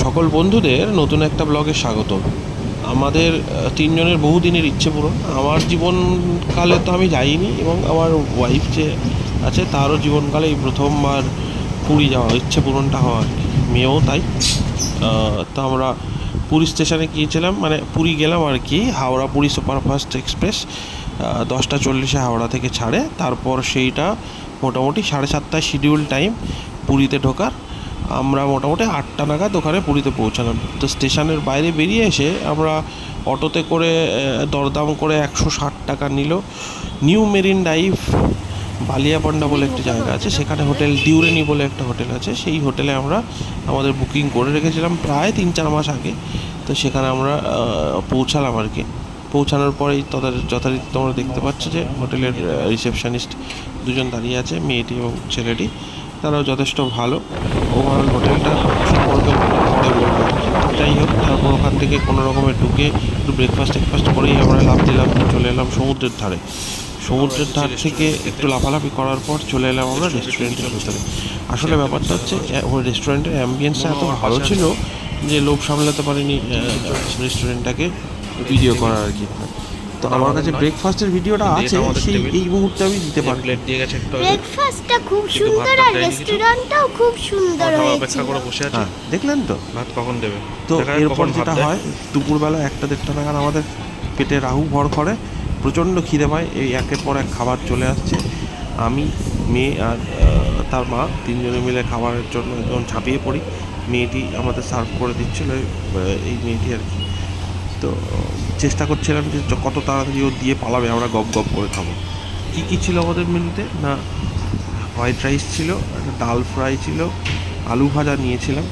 সকল বন্ধুদের নতুন একটা ব্লগে স্বাগত। আমাদের তিনজনের বহুদিনের ইচ্ছে পূরণ। আমার জীবনকালে তো আমি যাইনি, এবং আমার ওয়াইফ যে আছে তারও জীবনকালে এই প্রথমবার পুরী যাওয়া, ইচ্ছে পূরণটা হওয়া আর কি। মেয়েও তাই। তো আমরা পুরী স্টেশনে গিয়েছিলাম, মানে পুরী গেলাম আর কি। হাওড়া পুরী সুপারফাস্ট এক্সপ্রেস 10টা 40-এ হাওড়া থেকে ছাড়ে। তারপর সেইটা মোটামুটি 7:30টায় শিডিউল টাইম পুরীতে ঢোকার। আমরা মোটামুটি 8টা নাগাদ ওখানে পুরীতে পৌঁছালাম। তো স্টেশনের বাইরে বেরিয়ে এসে আমরা অটোতে করে দরদাম করে 160 টাকা নিল। নিউ মেরিন ড্রাইভ বালিয়াপান্ডা বলে একটি জায়গা আছে, সেখানে হোটেল ডিউরেনি বলে একটা হোটেল আছে। সেই হোটেলে আমরা আমাদের বুকিং করে রেখেছিলাম প্রায় 3-4 মাস আগে। তো সেখানে আমরা পৌঁছালাম আর কি। পৌঁছানোর পরেই তাদের যথারীতি তোমরা দেখতে পাচ্ছ যে হোটেলের রিসেপশনিস্ট দুজন দাঁড়িয়ে আছে, মেয়েটি এবং ছেলেটি। তারাও যথেষ্ট ভালো। ওভারঅল হোটেলটা সম্পর্কে পরে বলবো। যাই হোক, তারপর ওখান থেকে কোনো রকমের ঢুকে একটু ব্রেকফাস্ট করেই আমরা লাফ দিলাম, চলে এলাম সমুদ্রের ধারে। সমুদ্রের ধার থেকে একটু লাফালাফি করার পর চলে এলাম আমরা রেস্টুরেন্টের ভিতরে। আসলে ব্যাপারটা হচ্ছে ওই রেস্টুরেন্টের অ্যাম্বিয়েন্সটা এত ভালো ছিল যে লোভ সামলাতে পারিনি রেস্টুরেন্টটাকে ভিডিও করার আর কি। তো আমার কাছে ব্রেকফাস্টের ভিডিওটা আছে, সেই এই মুহূর্তে আমি দিতে পারি। প্লেট দিয়ে গেছে একটু, ব্রেকফাস্টটা খুব সুন্দর আর রেস্টুরেন্টটাও খুব সুন্দর হয়েছে। অপেক্ষা করে বসে আছে। হ্যাঁ, দেখলেন তো। ভাত কখন দেবে? তো এরপর যেটা হয়, দুপুরবেলা 1-1:30 নাগাদ আমাদের পেটে রাহু ভর করে, প্রচণ্ড খিদে পায়। এই একের পর এক খাবার চলে আসছে। আমি, মেয়ে আর তার মা তিনজনে মিলে খাবারের জন্য একদম ঝাঁপিয়ে পড়ি। মেয়েটি আমাদের সার্ভ করে দিচ্ছিল, এই মেয়েটি আর কি। তো চেষ্টা করছিলাম যে কত তাড়াতাড়ি ও দিয়ে পালাবে, আমরা গপ গপ করে খাবো। কী কী ছিল আমাদের মেনুতে? না, হোয়াইট রাইস ছিল, একটা ডাল ফ্রাই ছিল, আলু ভাজা নিয়েছিলাম,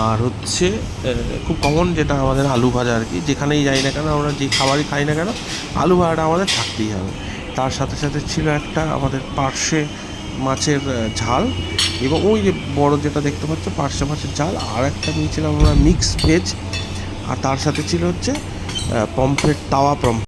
আর হচ্ছে খুব কমন যেটা আমাদের আলু ভাজা আর কি। যেখানেই যাই না কেন, আমরা যে খাবারই খাই না কেন, আলু ভাজাটা আমাদের থাকতেই হবে। তার সাথে সাথে ছিল একটা আমাদের পার্শে মাছের ঝাল, এবং ওই যে বড় যেটা দেখতে পাচ্ছ পার্শে মাছের ঝাল। আর একটা নিয়েছিলাম আমরা মিক্স ভেজ, আর তার সাথে ছিল হচ্ছে পমফ্রেট, তাওয়া পমফ্রেট।